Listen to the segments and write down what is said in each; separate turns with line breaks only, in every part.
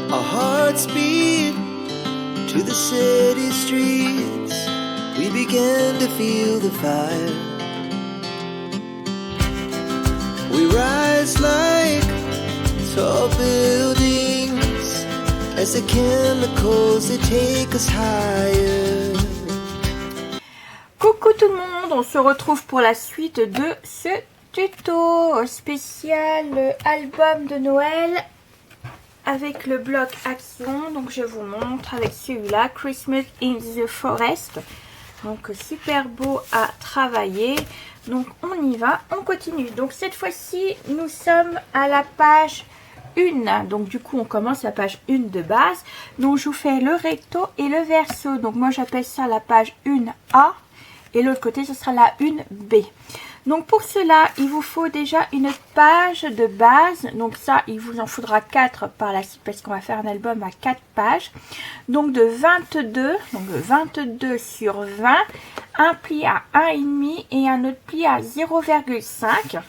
Our hearts beat to the city streets. We began to feel the fire. We rise like tall buildings as the chemicals they take us higher.
Coucou tout le monde, on se retrouve pour la suite de ce tuto spécial album de Noël avec le bloc action. Donc je vous montre avec celui-là, Christmas in the Forest. Donc super beau à travailler. Donc on y va, on continue. Donc cette fois-ci nous sommes à la page 1. Donc du coup on commence la page 1 de base. Donc je vous fais le recto et le verso. Donc moi j'appelle ça la page 1A. Et l'autre côté, ce sera la 1B. Donc pour cela, il vous faut déjà une page de base. Donc ça, il vous en faudra 4 par la suite parce qu'on va faire un album à 4 pages. Donc de 22, donc de 22 sur 20, un pli à 1,5 et un autre pli à 0,5. Donc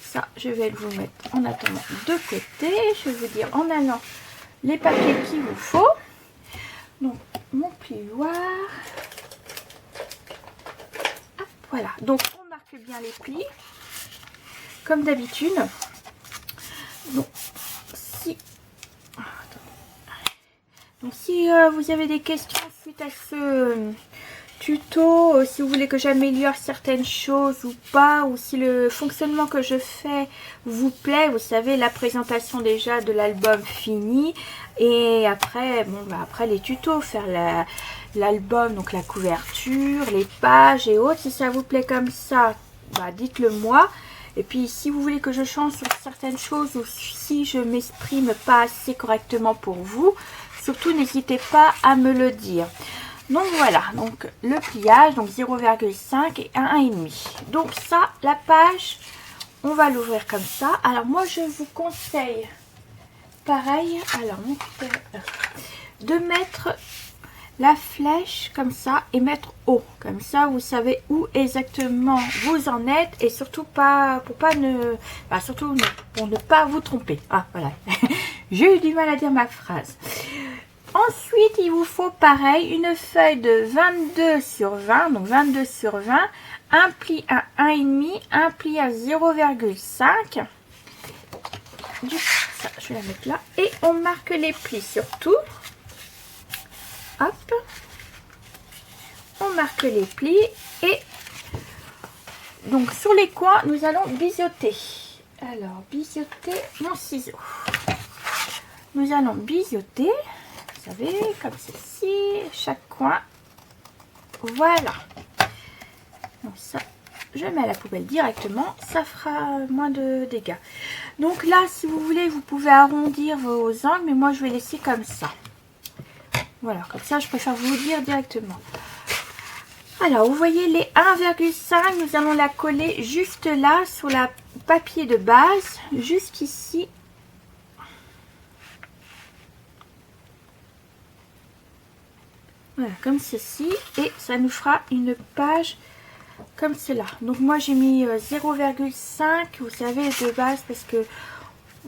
ça, je vais vous mettre en attendant de côté. Je vais vous dire en allant les papiers qu'il vous faut. Donc mon plioir. Voilà, donc on marque bien les plis, comme d'habitude. Donc si vous avez des questions suite à ce tuto, si vous voulez que j'améliore certaines choses ou pas, ou si le fonctionnement que je fais vous plaît, vous savez, la présentation déjà de l'album fini, et après, bon, bah, après les tutos, faire l'album, donc la couverture, les pages et autres. Si ça vous plaît comme ça, bah, dites-le moi. Et puis si vous voulez que je change sur certaines choses ou si je m'exprime pas assez correctement pour vous, surtout n'hésitez pas à me le dire. Donc voilà, donc le pliage, donc 0,5 et 1,5. Donc ça, la page, on va l'ouvrir comme ça. Alors moi je vous conseille, pareil, alors de mettre la flèche comme ça et mettre haut, comme ça vous savez où exactement vous en êtes, et surtout pas pour pas ne surtout pour ne pas vous tromper. Ah voilà, j'ai eu du mal à dire ma phrase. Ensuite il vous faut pareil une feuille de 22 sur 20, donc 22 sur 20, un pli à 1,5, un pli à 0,5. Ça je vais la mettre là et on marque les plis surtout. Hop, on marque les plis et donc sur les coins nous allons biseauter. Alors biseauter mon ciseau. Nous allons biseauter, vous savez, comme ceci, chaque coin. Voilà. Donc ça, je mets à la poubelle directement, ça fera moins de dégâts. Donc là, si vous voulez, vous pouvez arrondir vos angles, mais moi je vais laisser comme ça. Voilà, comme ça je préfère vous dire directement. Alors vous voyez les 1,5, nous allons la coller juste là sur la papier de base, jusqu'ici. Voilà, comme ceci, et ça nous fera une page comme cela. Donc moi j'ai mis 0,5, vous savez, de base, parce que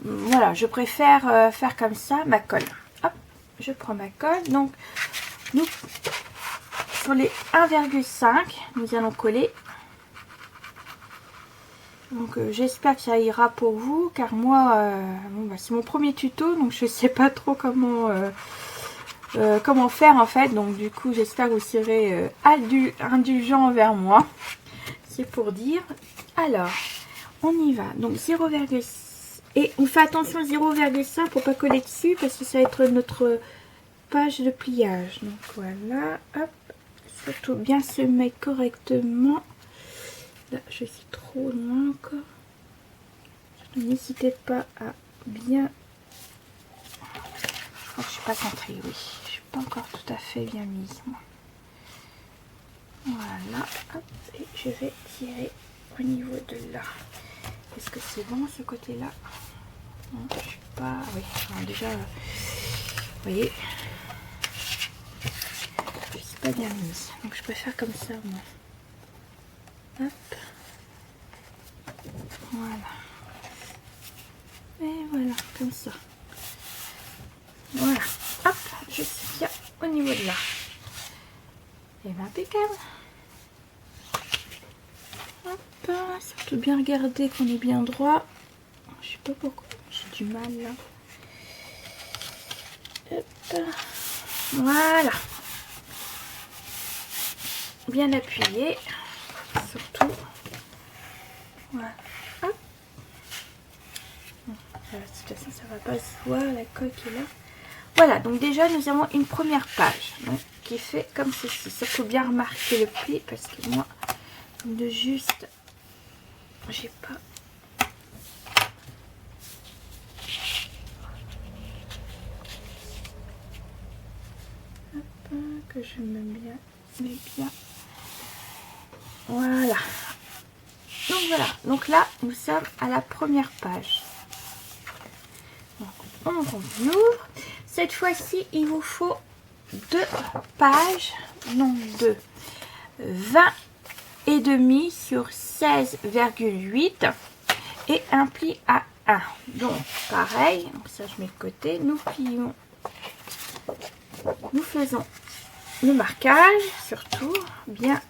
voilà, je préfère faire comme ça ma colle. Hop, je prends ma colle, donc nous sur les 1,5 nous allons coller. Donc j'espère que ça ira pour vous, car moi bon, bah, c'est mon premier tuto, donc je sais pas trop comment faire en fait. Donc du coup j'espère que vous serez indulgent envers moi, c'est pour dire. Alors on y va, donc 0,5, et on fait attention 0,5 pour pas coller dessus parce que ça va être notre page de pliage. Donc voilà, hop, surtout bien semer correctement. Là je suis trop loin encore, n'hésitez pas à bien, je crois que je suis pas centrée, oui, je suis pas encore tout à fait bien mise moi. Voilà, hop, et je vais tirer au niveau de là. Est-ce que c'est bon ce côté là? Non, je suis pas, oui, alors déjà vous voyez, je suis pas bien mise, donc je préfère comme ça moi. Hop, voilà, et voilà, comme ça. Voilà, hop, je suis bien au niveau de là. Et bien impeccable. Hop, surtout bien regarder qu'on est bien droit. Je sais pas pourquoi, j'ai du mal là. Hop, voilà. Bien appuyé, surtout. Voilà. Hop. De toute façon, ça va pas se voir, la colle qui est là. Voilà, donc déjà nous avons une première page donc, qui est fait comme ceci. Surtout bien remarquer le pli parce que moi, de juste, j'ai pas. Hop, que je me mets bien. Voilà. Donc voilà, donc là nous sommes à la première page. Donc, on ouvre. Cette fois-ci, il vous faut 2 pages, non 2, 20 et demi sur 16,8 et un pli à 1. Donc pareil, donc ça je mets de côté, nous plions, nous faisons le marquage, surtout bien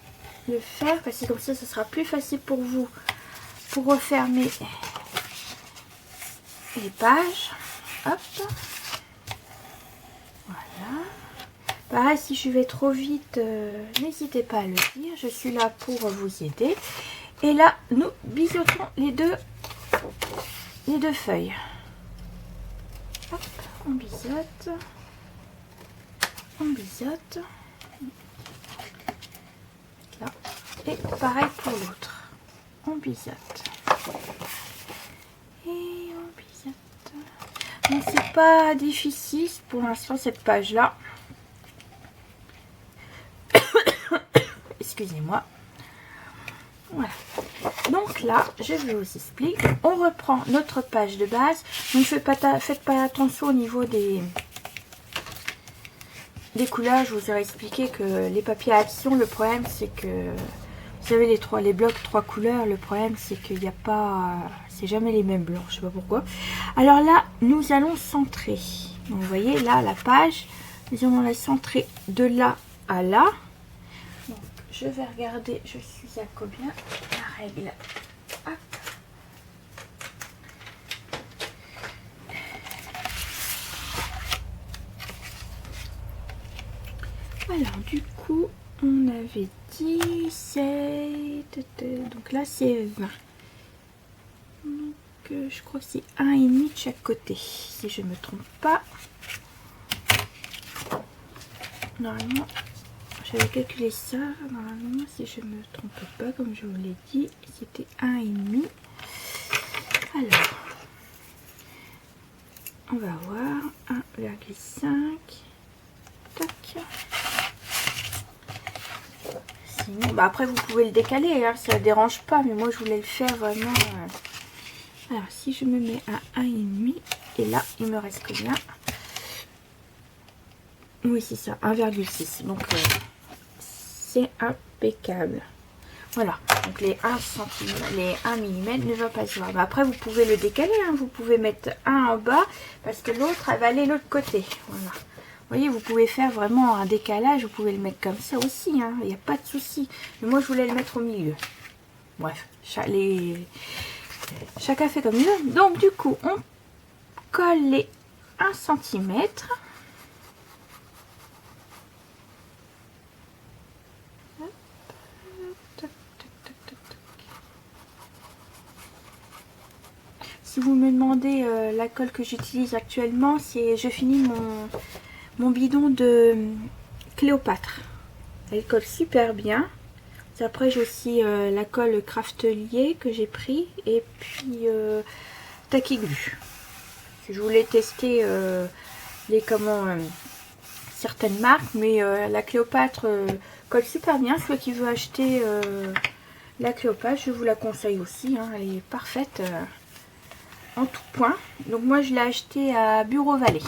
le faire parce que comme ça ce sera plus facile pour vous pour refermer les pages. Hop, voilà. Pareil, si je vais trop vite, n'hésitez pas à le dire, je suis là pour vous aider. Et là, nous biseautons les deux feuilles. Hop, on biseaute. On biseaute. Là. Et pareil pour l'autre. On biseaute. Et on biseaute. Donc c'est pas difficile pour l'instant cette page là. Excusez-moi. Voilà. Donc là, je vous explique. On reprend notre page de base. Donc faites pas attention au niveau des couleurs. Je vous ai expliqué que les papiers à action, le problème c'est que vous savez les blocs 3 couleurs, le problème c'est qu'il n'y a pas, c'est jamais les mêmes blancs, je sais pas pourquoi. Alors là, nous allons centrer. Donc vous voyez là la page, nous allons la centrer de là à là. Donc je vais regarder, je suis à combien la règle. Hop. Alors du coup on avait dit c'est donc là c'est 20, donc je crois que c'est 1,5 de chaque côté si je me trompe pas. Normalement j'avais calculé ça, normalement si je me trompe pas, comme je vous l'ai dit c'était 1,5. Alors on va voir 1,5. Tac. Sinon, bah après vous pouvez le décaler, hein, ça ne dérange pas, mais moi je voulais le faire vraiment. Alors si je me mets à 1,5 et là il me reste combien? Oui c'est ça, 1,6. Donc c'est impeccable. Voilà, donc les 1 cm, les 1 mm ne va pas se voir. Mais après vous pouvez le décaler, hein, vous pouvez mettre un en bas parce que l'autre elle va aller de l'autre côté. Voilà. Vous voyez, vous pouvez faire vraiment un décalage, vous pouvez le mettre comme ça aussi, hein, il n'y a pas de souci. Mais moi, je voulais le mettre au milieu. Bref, chacun fait comme il veut. Donc, du coup, on colle les 1 cm. Si vous me demandez la colle que j'utilise actuellement, c'est je finis mon bidon de Cléopâtre. Elle colle super bien. Après j'ai aussi la colle Craftelier que j'ai pris et puis Tacky Glue. Je voulais tester certaines marques, mais la Cléopâtre colle super bien. Celui qui veut acheter la Cléopâtre, je vous la conseille aussi, hein, elle est parfaite en tout point. Donc moi je l'ai acheté à Bureau Vallée.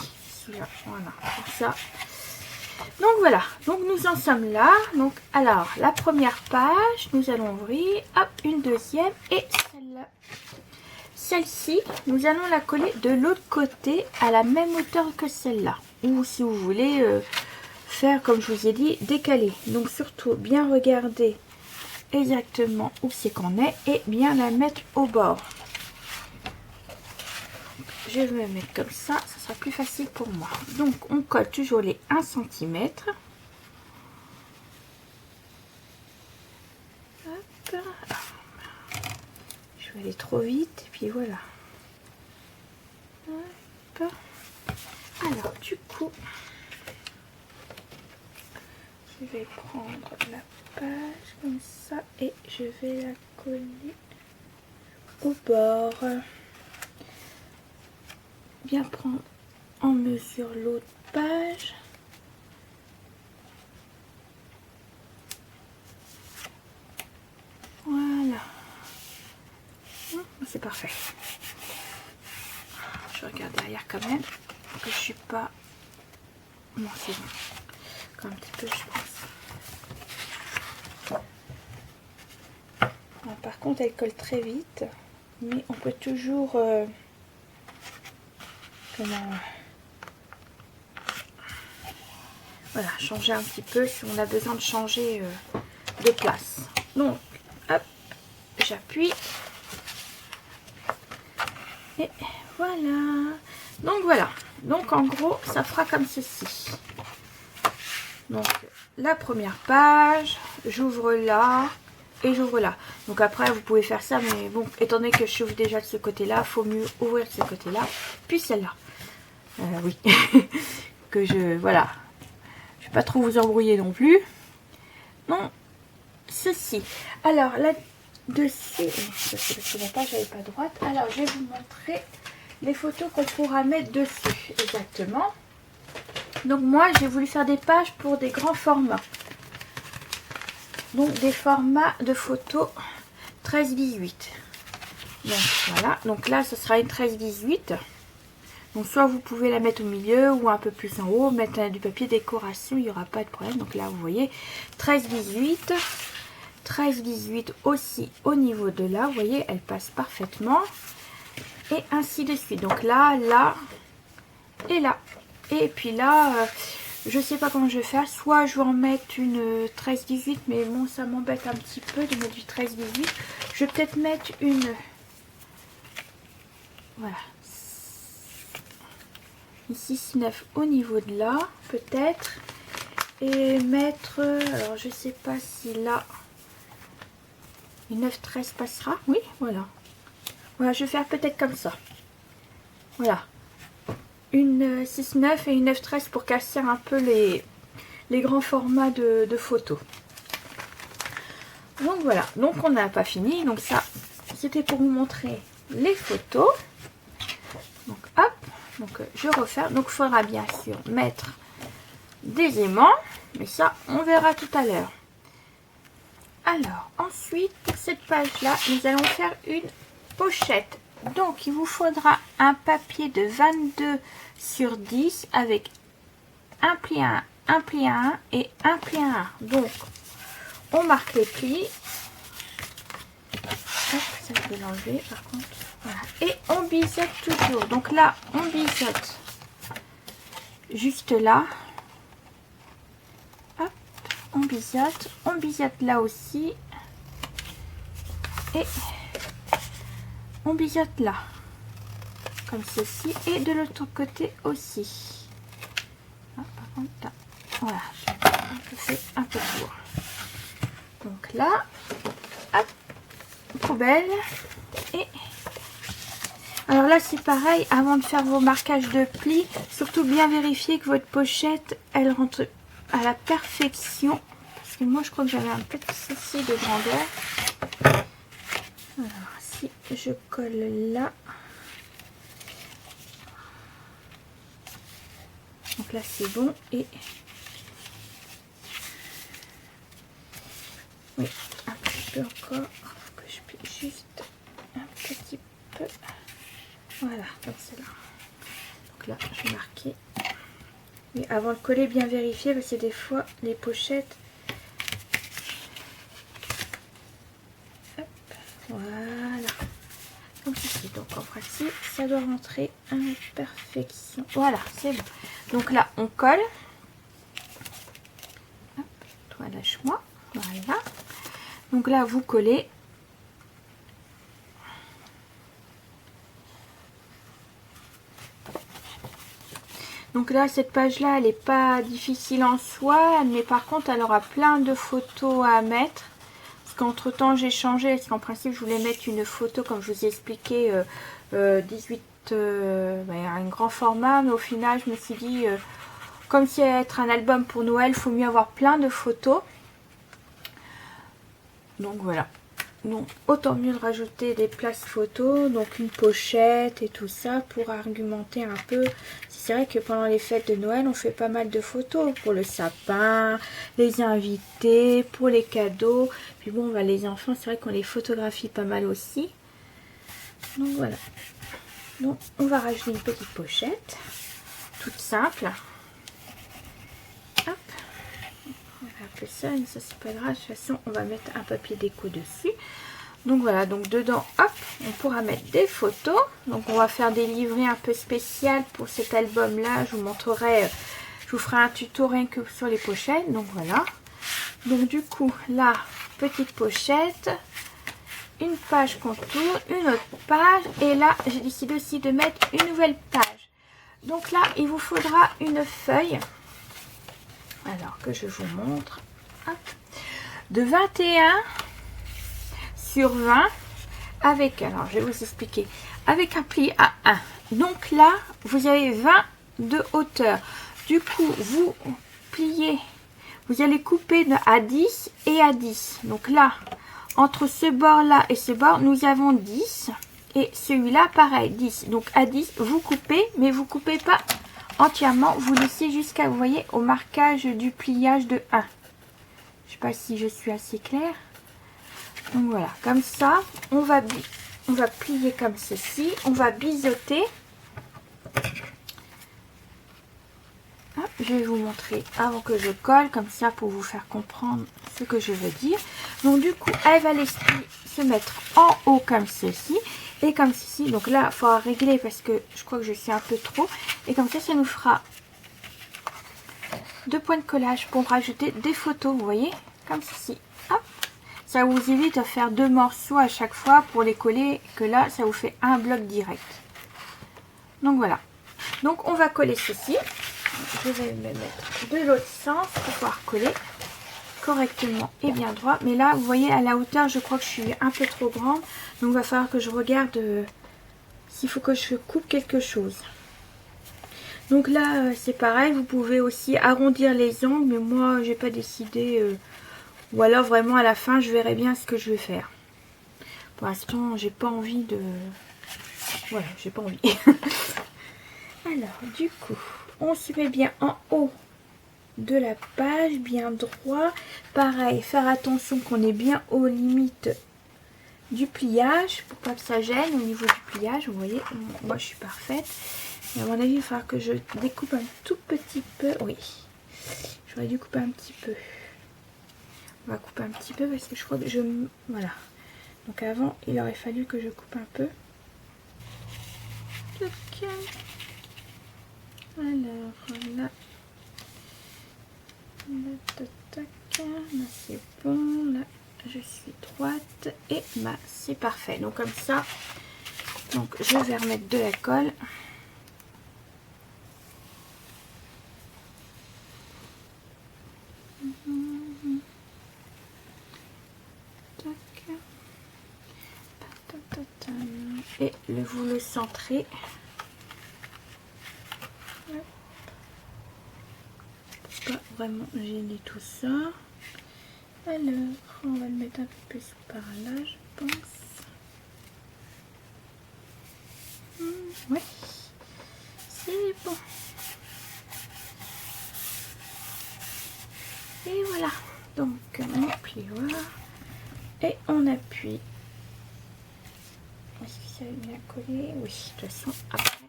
Voilà, comme ça. Donc voilà, donc nous en sommes là. Donc alors la première page, nous allons ouvrir, hop, une deuxième et celle-là. Celle-ci, nous allons la coller de l'autre côté à la même hauteur que celle-là. ou si vous voulez faire, comme je vous ai dit, décaler. Donc surtout bien regarder exactement où c'est qu'on est et bien la mettre au bord. Je vais me mettre comme ça sera plus facile pour moi. Donc on colle toujours les 1 cm. Hop. Je vais aller trop vite et puis voilà. Hop. Alors du coup, je vais prendre la page comme ça et je vais la coller au bord. Bien prendre en mesure l'autre page. Voilà. C'est parfait. Je regarde derrière quand même que je suis pas... Non, c'est bon. Encore un petit peu, je pense. Alors, par contre, elle colle très vite, mais on peut toujours voilà, changer un petit peu si on a besoin de changer de place. Donc, hop, j'appuie. Et voilà. Donc voilà. Donc en gros, ça fera comme ceci. Donc la première page, j'ouvre là et j'ouvre là. Donc après, vous pouvez faire ça, mais bon, étant donné que je ouvre déjà de ce côté-là, il faut mieux ouvrir de ce côté-là, puis celle-là. Oui. Que je... Voilà. Je ne vais pas trop vous embrouiller non plus. Non, ceci. Alors là-dessus, parce que mon page n'avait pas droite. Alors je vais vous montrer les photos qu'on pourra mettre dessus. Exactement. Donc moi, j'ai voulu faire des pages pour des grands formats. Donc des formats de photos 13-18. Donc voilà. Donc là, ce sera une 13-18. Donc soit vous pouvez la mettre au milieu ou un peu plus en haut, mettre du papier décoration, il n'y aura pas de problème. Donc là vous voyez 13-18, 13-18 aussi au niveau de là, vous voyez elle passe parfaitement. Et ainsi de suite. Donc là, là et là. Et puis là, je sais pas comment je vais faire. Soit je vais en mettre une 13-18, mais bon ça m'embête un petit peu de mettre du 13-18. Je vais peut-être mettre une... Voilà. 6-9 au niveau de là, peut-être. Et mettre... Alors, je sais pas si là... Une 9-13 passera. Oui, voilà. Voilà, je vais faire peut-être comme ça. Voilà. Une 6-9 et une 9-13 pour casser un peu les grands formats de photos. Donc voilà. Donc on n'a pas fini. Donc ça, c'était pour vous montrer les photos. Donc hop. Donc je refais. Donc il faudra bien sûr mettre des aimants. Mais ça, on verra tout à l'heure. Alors, ensuite, pour cette page-là, nous allons faire une pochette. Donc, il vous faudra un papier de 22 sur 10 avec un pli à 1, un pli à 1 et un pli à 1. Donc, on marque les plis. Hop, ça je vais l'enlever par contre. Voilà. Et on biseute toujours. Donc là, on biseute juste là. Hop, on biseute là aussi. Et on biseute là. Comme ceci. Et de l'autre côté aussi. Ah, par contre, là, voilà. Je fais un peu de tour. Donc là, hop, poubelle. Et alors là c'est pareil, avant de faire vos marquages de plis, surtout bien vérifier que votre pochette elle rentre à la perfection, parce que moi je crois que j'avais un petit souci de grandeur. Alors si je colle là, donc là c'est bon. Et oui, un petit peu encore, que je plie juste un petit peu. Voilà, comme cela. Donc là, je vais marquer. Mais avant de coller, bien vérifier, parce que des fois, les pochettes... Hop, voilà. Comme ceci. donc en principe ça doit rentrer à la perfection. Voilà, c'est bon. Donc là on colle. Hop, toi lâche-moi. Voilà. Donc là vous collez. Donc là cette page là elle n'est pas difficile en soi, mais par contre elle aura plein de photos à mettre. Parce qu'entre temps j'ai changé, parce qu'en principe je voulais mettre une photo comme je vous ai expliqué 18 un grand format, mais au final je me suis dit comme si allait être un album pour Noël, il faut mieux avoir plein de photos. Donc voilà. Donc autant mieux de rajouter des places photos, donc une pochette et tout ça pour argumenter un peu. C'est vrai que pendant les fêtes de Noël on fait pas mal de photos pour le sapin, les invités, pour les cadeaux. Puis bon bah, les enfants c'est vrai qu'on les photographie pas mal aussi. Donc voilà. Donc on va rajouter une petite pochette toute simple. Hop. On va appeler ça, mais ça c'est pas grave, de toute façon on va mettre un papier déco dessus. Donc voilà, donc dedans, hop, on pourra mettre des photos. Donc on va faire des livrets un peu spéciales pour cet album là. Je vous montrerai, je vous ferai un tuto rien que sur les pochettes. Donc voilà. Donc du coup, là, petite pochette, une page contour, une autre page. Et là, j'ai décidé aussi de mettre une nouvelle page. Donc là, il vous faudra une feuille. Alors que je vous montre. Hop, de 21 sur 20 avec, alors je vais vous expliquer, avec un pli à 1. Donc là vous avez 20 de hauteur. Du coup vous pliez, vous allez couper à 10 et à 10. Donc là entre ce bord là et ce bord nous avons 10 et celui-là pareil 10. Donc à 10 vous coupez, mais vous coupez pas entièrement, vous laissez jusqu'à, vous voyez, au marquage du pliage de 1. Je sais pas si je suis assez claire. Donc voilà, comme ça, on va plier comme ceci, on va biseauter. Hop, je vais vous montrer avant que je colle, comme ça pour vous faire comprendre ce que je veux dire. Donc du coup, elle va se mettre en haut comme ceci et comme ceci. Donc là, il faudra régler parce que je crois que je suis un peu trop. Et comme ça nous fera 2 points de collage pour rajouter des photos, vous voyez, comme ceci. Hop. Ça vous évite de faire 2 morceaux à chaque fois pour les coller, que là ça vous fait un bloc direct. Donc voilà. Donc on va coller ceci. Je vais me mettre de l'autre sens pour pouvoir coller correctement et bien droit. Mais là vous voyez à la hauteur je crois que je suis un peu trop grande. Donc il va falloir que je regarde s'il faut que je coupe quelque chose. Donc là c'est pareil, vous pouvez aussi arrondir les angles, mais moi j'ai pas décidé. Ou alors vraiment à la fin je verrai bien ce que je vais faire. Pour l'instant j'ai pas envie de... Voilà, j'ai pas envie. Alors du coup on se met bien en haut de la page, bien droit. Pareil, faire attention qu'on est bien aux limites du pliage pour pas que ça gêne au niveau du pliage. Vous voyez, moi je suis parfaite. Et à mon avis il va falloir que je découpe un tout petit peu. Oui, j'aurais dû couper un petit peu. On va couper un petit peu parce que je crois que je... Voilà. Donc avant, il aurait fallu que je coupe un peu. Alors là. Là c'est bon. Là je suis droite. Et bah c'est parfait. Donc comme ça. Donc je vais remettre de la colle. Et vous le centrez. Pour pas vraiment gêner tout ça. Alors, on va le mettre un peu plus par là, je pense. Ouais, c'est bon. Et voilà. Donc, on plioir. Et on appuie. Est-ce que ça va bien coller? Oui, de toute façon, après.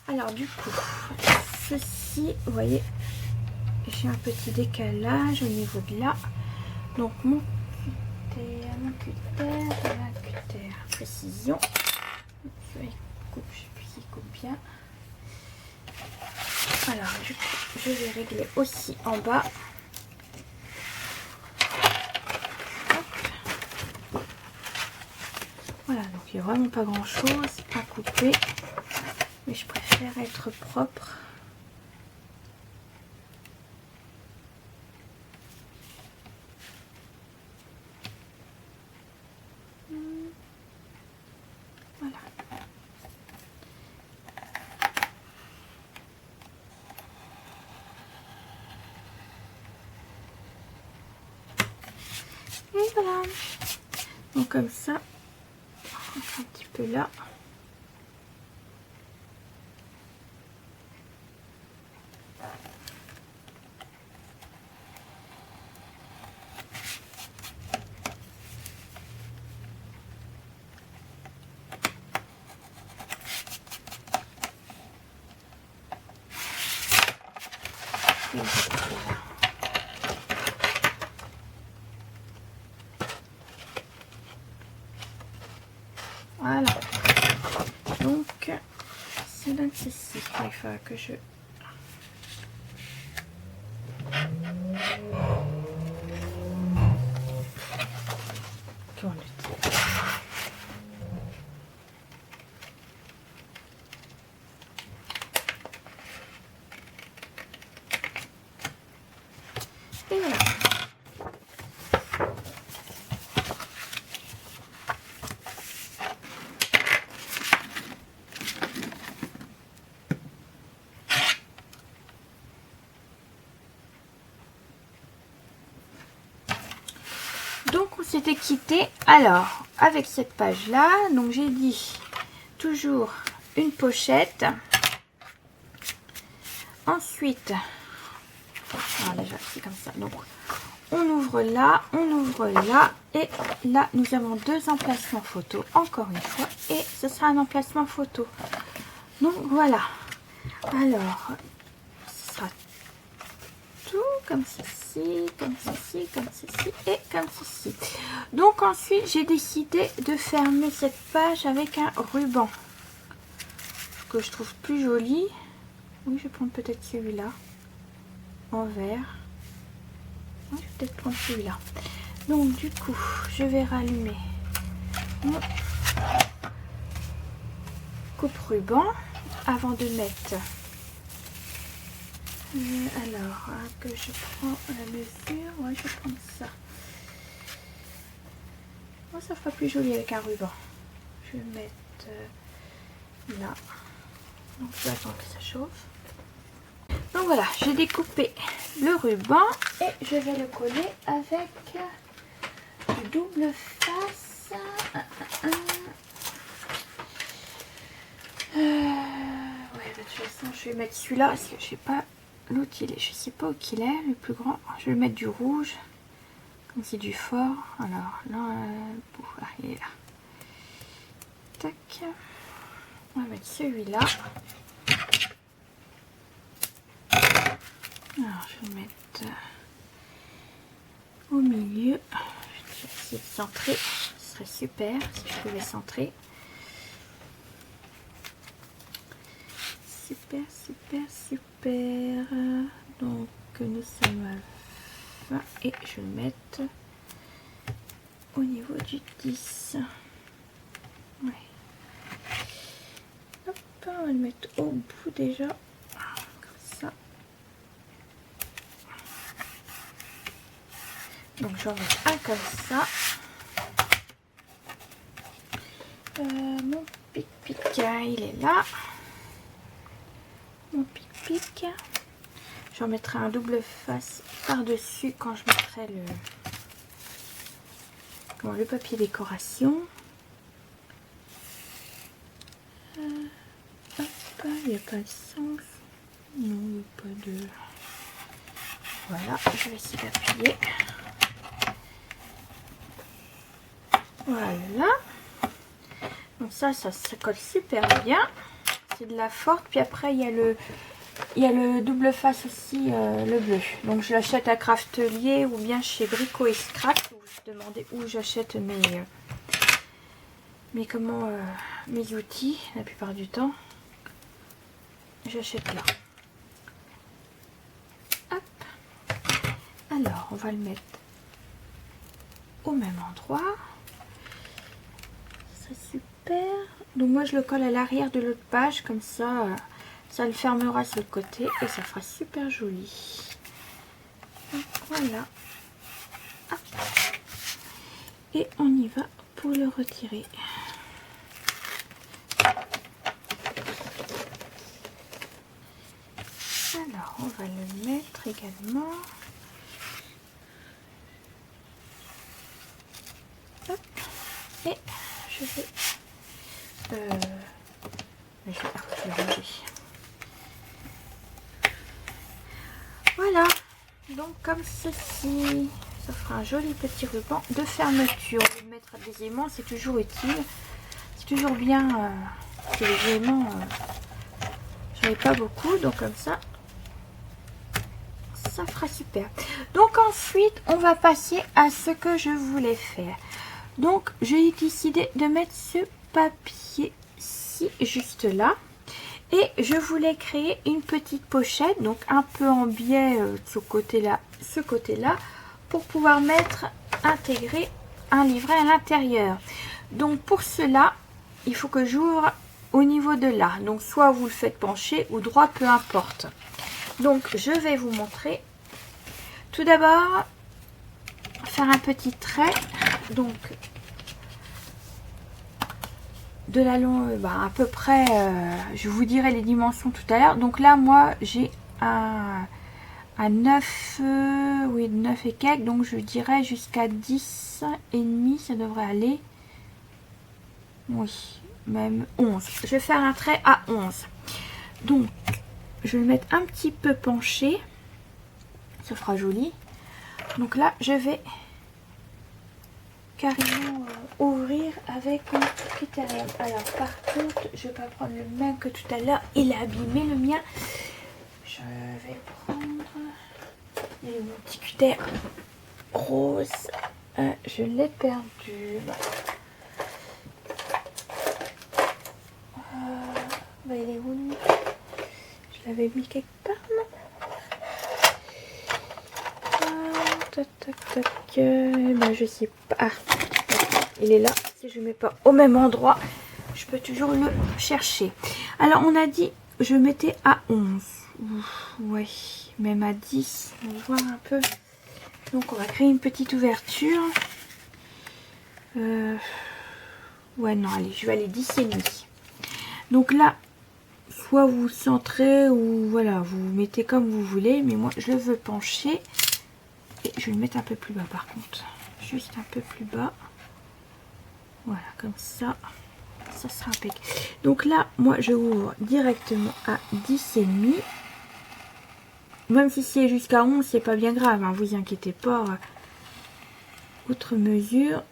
Alors, du coup, ceci, vous voyez, j'ai un petit décalage au niveau de là. Donc, mon cutter, précision. il coupe, je sais plus s'il coupe bien. Alors je vais régler aussi en bas. Hop. Voilà, donc il n'y a vraiment pas grand chose à couper, mais je préfère être propre. Voilà. Et voilà. Donc comme ça, un petit peu là. Voilà. Donc, c'est l'un de ceci qu'il faut que je... tourne le tir. Et voilà. Donc on s'était quitté alors avec cette page là, donc j'ai dit toujours une pochette, ensuite déjà c'est comme ça, donc on ouvre là, et là nous avons deux emplacements photo encore une fois, et ce sera un emplacement photo. Donc voilà, alors ce sera tout comme ceci, comme ceci, comme ceci et comme ceci. Donc ensuite j'ai décidé de fermer cette page avec un ruban que je trouve plus joli. Oui, je vais prendre peut-être celui-là en vert. Oui, je vais peut-être prendre celui-là. Donc du coup je vais rallumer mon coupe-ruban avant de mettre alors que je prends la mesure. Ouais, je vais prendre ça. Oh, ça fera plus joli avec un ruban. Je vais mettre là. Donc je vais attendre que ça chauffe. Donc voilà, j'ai découpé le ruban et je vais le coller avec du double face. Ouais, de toute façon je vais mettre celui-là parce que je sais pas l'autre, je sais pas où qu'il est, le plus grand. Je vais mettre du rouge comme c'est du fort. Alors là, il est là. Tac. On va mettre celui-là. Alors je vais mettre au milieu. Je vais essayer de centrer. Ce serait super si je pouvais centrer. Super, super, super. Donc nous sommes à 20 et je vais le mettre au niveau du 10. Ouais. Hop, on va le mettre au bout déjà. Comme ça. Donc j'en mets un comme ça. Mon pic-pic, il est là. Mon pic-pic. J'en mettrai un double face par-dessus quand je mettrai le papier décoration. Hop, il n'y a pas de sens. Non, il n'y a pas de... Voilà, je vais essayer d'appuyer. Voilà. Donc ça colle super bien. C'est de la forte. Puis après, il y a le double face aussi, le bleu. Donc je l'achète à Craftelier ou bien chez Brico et Scrap. Vous demandez où j'achète mes outils la plupart du temps. J'achète là. Hop. Alors, on va le mettre au même endroit. C'est super. Donc moi je le colle à l'arrière de l'autre page, comme ça, ça le fermera sur le côté et ça fera super joli. Donc, voilà. Hop. Et on y va pour le retirer. Alors on va le mettre également. Hop. Et je vais ranger. Voilà, donc comme ceci, ça fera un joli petit ruban de fermeture. Le mettre à des aimants, c'est toujours utile, c'est toujours bien que les aimants, j'en ai pas beaucoup, donc comme ça fera super. Donc ensuite on va passer à ce que je voulais faire. Donc j'ai décidé de mettre ce papier-ci juste là. Et je voulais créer une petite pochette, donc un peu en biais de ce côté-là, pour pouvoir intégrer un livret à l'intérieur. Donc pour cela, il faut que j'ouvre au niveau de là. Donc soit vous le faites pencher ou droit, peu importe. Donc je vais vous montrer. Tout d'abord, faire un petit trait. Donc de la longue, à peu près, je vous dirai les dimensions tout à l'heure. Donc là, moi, j'ai un 9, oui, 9 et quelques, donc je dirais jusqu'à 10 et demi, ça devrait aller. Oui, même 11. Je vais faire un trait à 11. Donc, je vais le mettre un petit peu penché. Ça fera joli. Donc là, je vais carrément ouvrir avec un critérium. Alors par contre, je vais pas prendre le même que tout à l'heure, il est abîmé le mien. Je vais prendre mon petit cutter rose. Je l'ai perdu. Il est où lui? Je l'avais mis quelque part, non? Tac tac tac. Je sais pas. Ah, il est là. Si je ne mets pas au même endroit, je peux toujours le chercher. Alors on a dit je mettais à 11. Ouais, même à 10. On va voir un peu. Donc on va créer une petite ouverture. Ouais, non, allez, je vais aller 10 et demi. Donc là, soit vous centrez ou voilà, vous mettez comme vous voulez. Mais moi, je le veux pencher. Et je vais le mettre un peu plus bas par contre. Juste un peu plus bas. Voilà, comme ça. Ça sera impeccable. Donc là, moi, je ouvre directement à 10 et demi. Même si c'est jusqu'à 11, c'est pas bien grave. Hein, vous inquiétez pas. Outre mesure,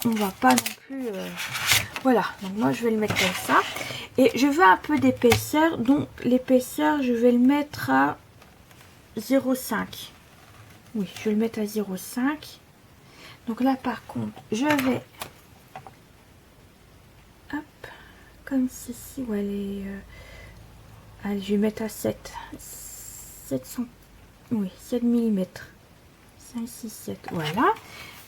on va pas non plus... Voilà, donc moi, je vais le mettre comme ça. Et je veux un peu d'épaisseur. Donc l'épaisseur, je vais le mettre à 0,5. Oui, je vais le mettre à 0,5. Donc là, par contre, je vais... Hop, comme ceci. Ouais, allez, je vais mettre à 7. 700... Oui, 7 mm. 5, 6, 7. Voilà.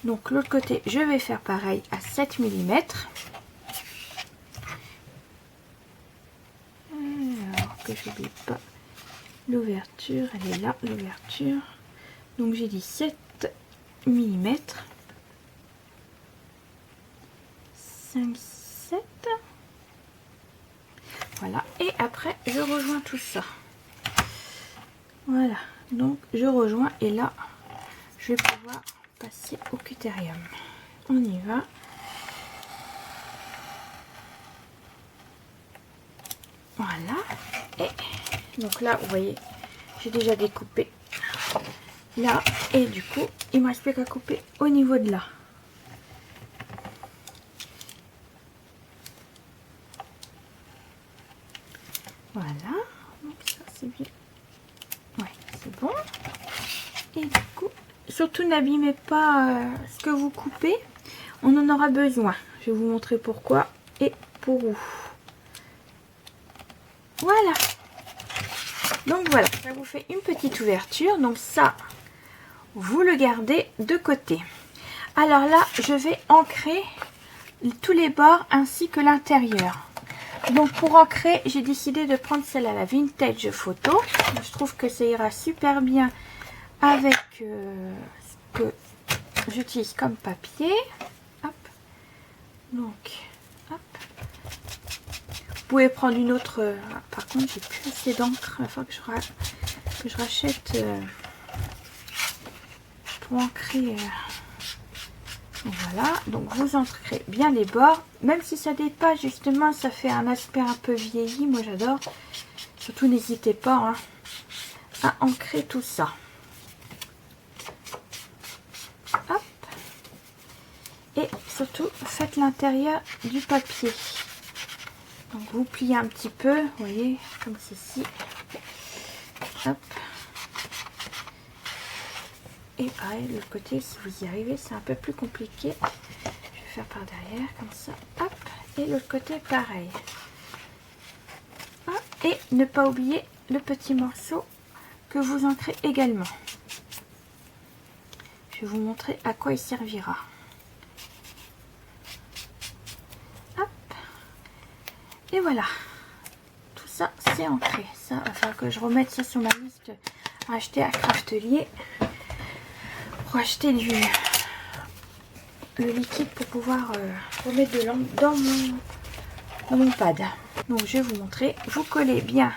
Donc l'autre côté, je vais faire pareil à 7 mm. Alors que je n'oublie pas l'ouverture. Elle est là, l'ouverture. Donc j'ai dit 7 mm. 5, 7. Voilà. Et après, je rejoins tout ça. Voilà. Donc je rejoins et là, je vais pouvoir passer au cutérium. On y va. Voilà. Et donc là, vous voyez, j'ai déjà découpé là. Et du coup, il me reste plus qu'à couper au niveau de là. Voilà. Donc ça, c'est bien. Ouais, c'est bon. Et du coup, surtout n'abîmez pas ce que vous coupez. On en aura besoin. Je vais vous montrer pourquoi et pour où. Voilà. Donc voilà, ça vous fait une petite ouverture. Donc ça, vous le gardez de côté. Alors là, je vais ancrer tous les bords ainsi que l'intérieur. Donc pour ancrer, j'ai décidé de prendre celle à la Vintage Photo. Je trouve que ça ira super bien avec ce que j'utilise comme papier. Hop. Donc, hop. Vous pouvez prendre une autre. Par contre, j'ai plus assez d'encre. Il va falloir que je rachète pour ancrer. Voilà, donc vous ancrez bien les bords, même si ça dépasse justement, ça fait un aspect un peu vieilli, moi j'adore. Surtout n'hésitez pas hein, à ancrer tout ça. Hop. Et surtout faites l'intérieur du papier. Donc vous pliez un petit peu, vous voyez, comme ceci. Hop. Et pareil, le côté, si vous y arrivez, c'est un peu plus compliqué. Je vais faire par derrière, comme ça. Hop. Et l'autre côté, pareil. Hop. Et ne pas oublier le petit morceau que vous ancrez également. Je vais vous montrer à quoi il servira. Hop. Et voilà. Tout ça, c'est ancré. Ça, il va falloir que je remette ça sur ma liste à acheter à Craftelier. Pour acheter le liquide pour pouvoir remettre de l'encre dans mon pad. Donc je vais vous montrer. Vous collez bien.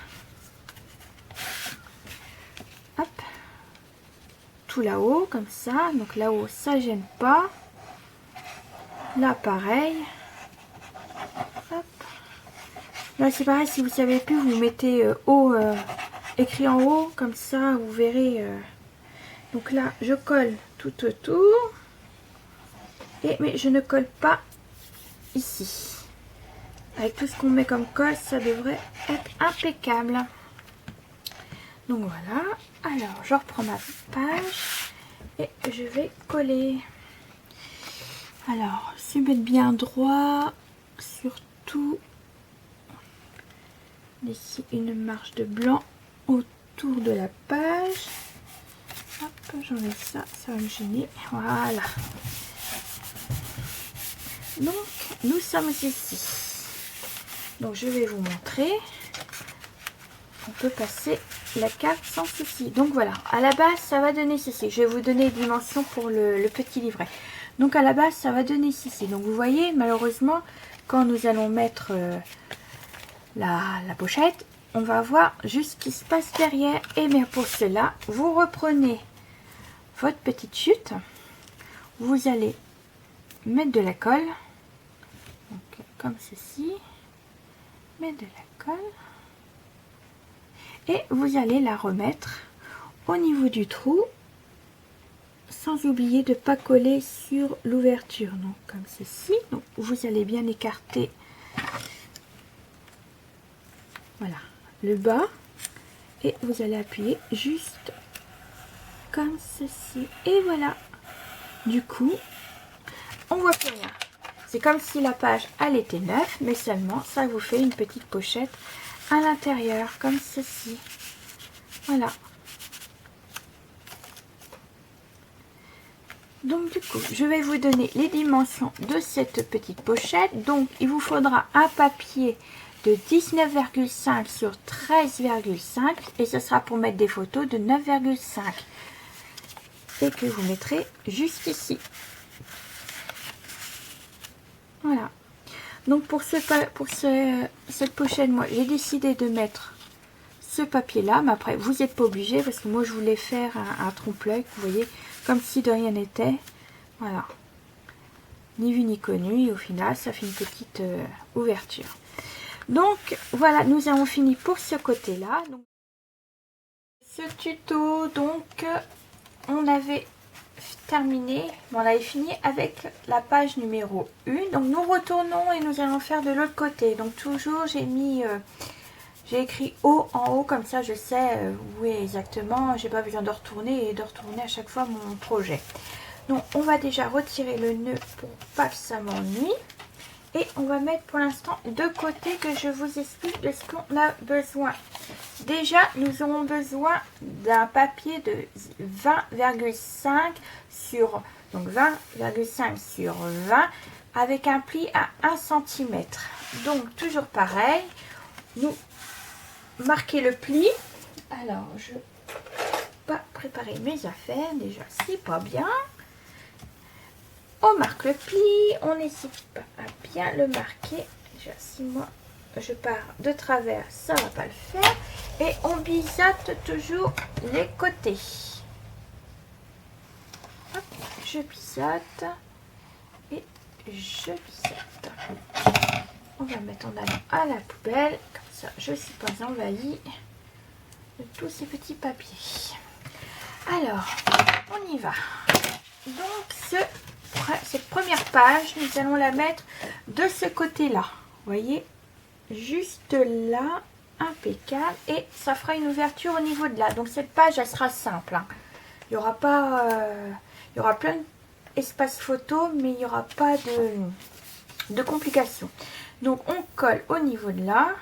Hop. Tout là-haut comme ça. Donc là-haut ça gêne pas. Là pareil. Hop. Là c'est pareil, si vous savez plus, vous mettez haut, écrit en haut, comme ça vous verrez. Donc là, je colle tout autour. Mais je ne colle pas ici. Avec tout ce qu'on met comme colle, ça devrait être impeccable. Donc voilà. Alors, je reprends ma page. Et je vais coller. Alors, se mettre bien droit. Surtout, ici, une marge de blanc autour de la page. Hop, j'enlève ça, ça va me gêner. Voilà. Donc, nous sommes ici. Donc, je vais vous montrer. On peut passer la carte sans souci. Donc, voilà. À la base, ça va donner ceci. Je vais vous donner les dimensions pour le petit livret. Donc, à la base, ça va donner ceci. Donc, vous voyez, malheureusement, quand nous allons mettre la pochette, on va voir juste ce qui se passe derrière. Et bien pour cela, vous reprenez votre petite chute. Vous allez mettre de la colle. Donc, comme ceci. Mettre de la colle. Et vous allez la remettre au niveau du trou. Sans oublier de ne pas coller sur l'ouverture. Donc comme ceci. Donc vous allez bien écarter. Voilà. Le bas et vous allez appuyer juste comme ceci et voilà, du coup on voit plus rien, c'est comme si la page elle était neuve, mais seulement ça vous fait une petite pochette à l'intérieur comme ceci. Voilà, donc du coup je vais vous donner les dimensions de cette petite pochette. Donc il vous faudra un papier de 19,5 sur 13,5 et ce sera pour mettre des photos de 9,5 et que vous mettrez juste ici. Voilà. Donc pour cette pochette, moi j'ai décidé de mettre ce papier là, mais après vous n'êtes pas obligé parce que moi je voulais faire un trompe-l'œil, vous voyez, comme si de rien n'était. Voilà. Ni vu ni connu et au final ça fait une petite ouverture. Donc voilà, nous avons fini pour ce côté là. Donc, ce tuto, donc on avait terminé, on avait fini avec la page numéro 1. Donc nous retournons et nous allons faire de l'autre côté. Donc toujours j'ai mis, j'ai écrit haut en haut, comme ça je sais où est exactement, j'ai pas besoin de retourner à chaque fois mon projet. Donc on va déjà retirer le nœud pour pas que ça m'ennuie. Et on va mettre pour l'instant de côté que je vous explique de ce qu'on a besoin. Déjà, nous aurons besoin d'un papier de 20,5 sur, donc 20,5 sur 20 avec un pli à 1 cm. Donc, toujours pareil, nous marquez le pli. Alors, je vais pas préparer mes affaires, déjà, c'est pas bien. On marque le pli, on n'hésite pas à bien le marquer. Déjà, si moi je pars de travers, ça va pas le faire. Et on biseaute toujours les côtés. Hop, je biseaute et je biseaute. On va mettre en allant à la poubelle, comme ça je ne suis pas envahie de tous ces petits papiers. Alors, on y va. Donc, cette première page, nous allons la mettre de ce côté-là. Vous voyez, juste là, impeccable. Et ça fera une ouverture au niveau de là. Donc, cette page, elle sera simple. Hein. Il y aura pas, il y aura plein d'espace photo, mais il n'y aura pas de complications. Donc, on colle au niveau de là.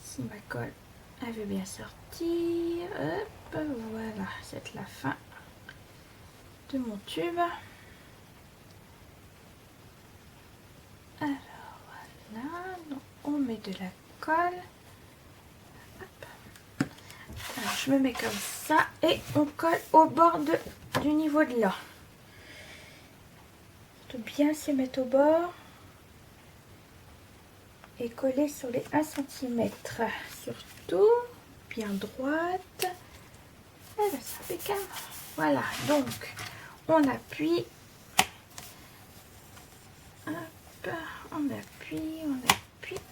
Si ma colle, elle veut bien sortir. Hop, voilà, c'est la fin de mon tube. Alors voilà, donc on met de la colle. Hop. Alors je me mets comme ça et on colle au bord du niveau de là. Il faut bien se mettre au bord et coller sur les 1 cm. Surtout bien droite. Et là, c'est impeccable. Voilà, donc on appuie. Hop, on appuie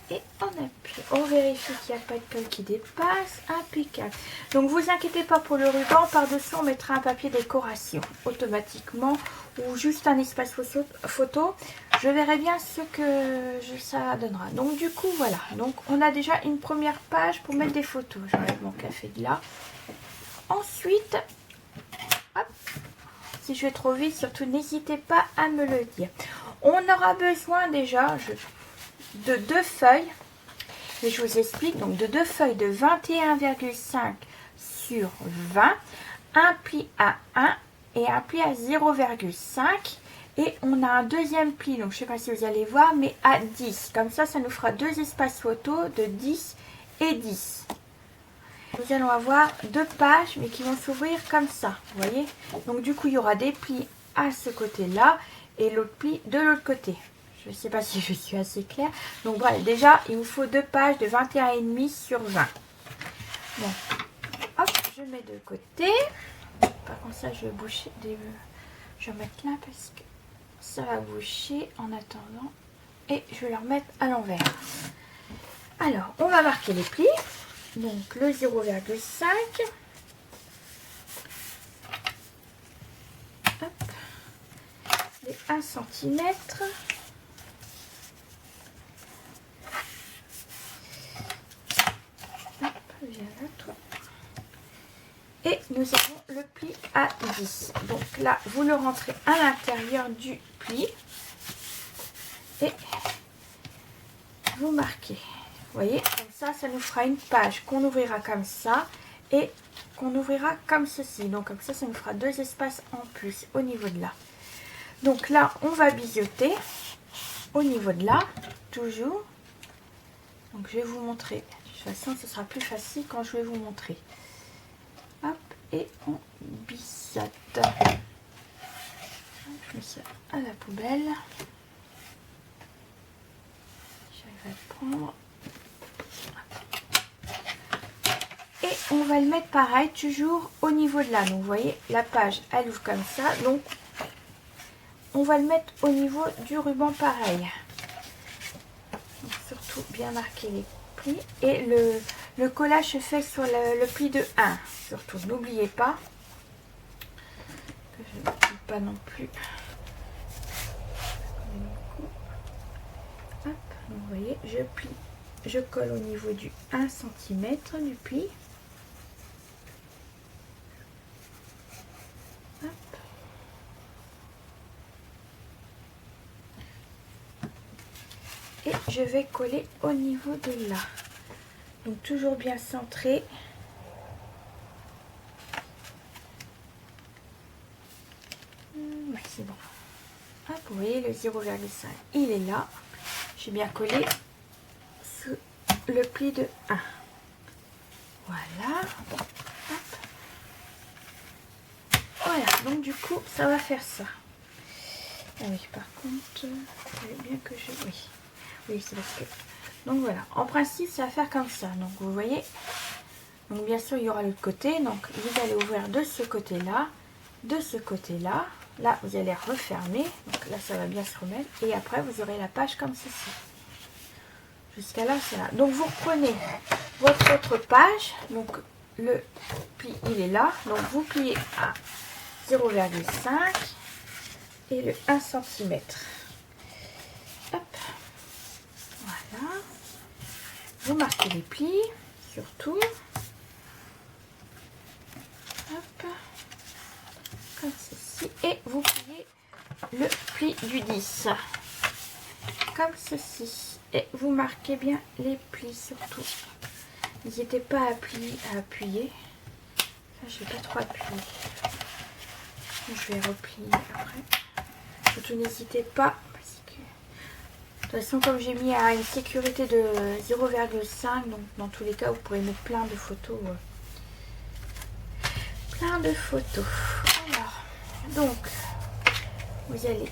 et on appuie. On vérifie qu'il n'y a pas de colle qui dépasse. Impeccable. Donc vous inquiétez pas pour le ruban. Par-dessus, on mettra un papier décoration automatiquement ou juste un espace photo. Je verrai bien ce que ça donnera. Donc du coup, voilà. Donc on a déjà une première page pour mettre des photos. J'enlève mon café de là. Ensuite, hop, si je vais trop vite, surtout n'hésitez pas à me le dire. On aura besoin déjà de 2 feuilles. Et je vous explique. Donc de 2 feuilles de 21,5 sur 20. Un pli à 1 et un pli à 0,5. Et on a un deuxième pli. Donc je ne sais pas si vous allez voir. Mais à 10. Comme ça, ça nous fera 2 espaces photos de 10 et 10. Nous allons avoir 2 pages mais qui vont s'ouvrir comme ça, vous voyez. Donc du coup il y aura des plis à ce côté là et l'autre pli de l'autre côté. Je ne sais pas si je suis assez claire. Donc voilà, déjà il vous faut 2 pages de 21,5 sur 20. Bon, hop, je mets de côté. Par contre ça je vais boucher je vais mettre là parce que ça va boucher en attendant. Et je vais le remettre à l'envers. Alors on va marquer les plis. Donc le 0,5. Les 1 cm. Hop, viens là toi. Et nous avons le pli à 10. Donc là, vous le rentrez à l'intérieur du pli. Et vous marquez. Vous voyez, comme ça nous fera une page qu'on ouvrira comme ça et qu'on ouvrira comme ceci. Donc comme ça nous fera 2 espaces en plus au niveau de là. Donc là, on va biseauter au niveau de là, toujours. Donc je vais vous montrer. De toute façon, ce sera plus facile quand je vais vous montrer. Hop, et on biseaute. Je mets ça à la poubelle. J'arrive à le prendre. Et on va le mettre pareil, toujours au niveau de là. Donc vous voyez, la page, elle ouvre comme ça. Donc, on va le mettre au niveau du ruban pareil. Donc, surtout bien marquer les plis. Et le collage se fait sur le pli de 1. Surtout, n'oubliez pas. Que je ne plie pas non plus. Hop, donc vous voyez, je plie. Je colle au niveau du 1 cm du pli. je vais coller au niveau de là. Donc toujours bien centré. Ouais, c'est bon. Hop, vous voyez le 0,5, il est là. J'ai bien collé sous le pli de 1. Voilà. Hop. Voilà, donc du coup, ça va faire ça. Ah oui, par contre, il fallait bien que je... Oui, oui, c'est parce que... Donc voilà, en principe, ça va faire comme ça. Donc vous voyez, donc bien sûr, il y aura l'autre côté. Donc vous allez ouvrir de ce côté-là, de ce côté-là. Là, vous allez refermer. Donc là, ça va bien se remettre. Et après, vous aurez la page comme ceci. Jusqu'à là, c'est là. Donc vous reprenez votre autre page. Donc le pli, il est là. Donc vous pliez à 0,5 et le 1 cm. Hop. Voilà. Vous marquez les plis, surtout. Hop. Comme ceci. Et vous pliez le pli du 10. Comme ceci. Et vous marquez bien les plis, surtout. N'hésitez pas à appuyer. Je n'ai pas trop appuyé. Je vais replier après. Surtout n'hésitez pas. Parce que, de toute façon, comme j'ai mis à une sécurité de 0,5, donc dans tous les cas, vous pourrez mettre plein de photos. Plein de photos. Alors, donc, vous allez...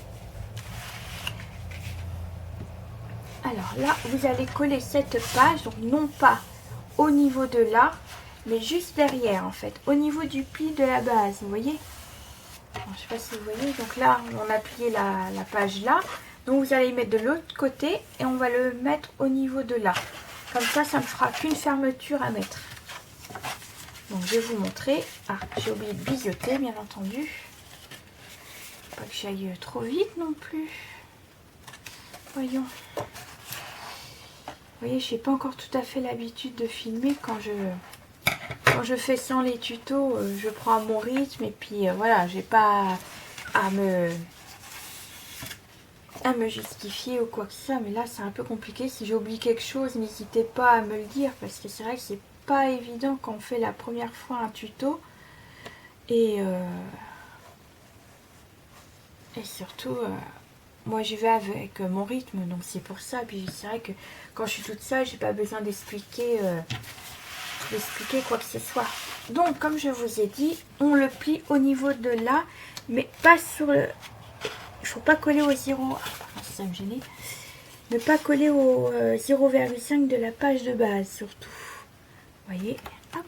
Alors là, vous allez coller cette page, donc non pas au niveau de là, mais juste derrière en fait, au niveau du pli de la base, vous voyez. Alors, je ne sais pas si vous voyez, donc là, on a plié la page là. Donc vous allez mettre de l'autre côté et on va le mettre au niveau de là. Comme ça ne fera qu'une fermeture à mettre. Donc je vais vous montrer. Ah, j'ai oublié de biseauter, bien entendu. Pas que j'aille trop vite non plus. Voyons. Vous voyez, je n'ai pas encore tout à fait l'habitude de filmer quand je fais sans les tutos. Je prends à mon rythme et puis voilà, j'ai pas à me justifier ou quoi que ce soit. Mais là, c'est un peu compliqué. Si j'ai oublié quelque chose, n'hésitez pas à me le dire parce que c'est vrai que c'est pas évident quand on fait la première fois un tuto et surtout moi je vais avec mon rythme, donc c'est pour ça. Puis c'est vrai que quand je suis toute seule, j'ai pas besoin d'expliquer quoi que ce soit. Donc comme je vous ai dit, on le plie au niveau de là, mais pas sur le... Il faut pas coller au 0. Ah, ça me gênait. Ne pas coller au 0,5 de la page de base surtout. Vous voyez, hop.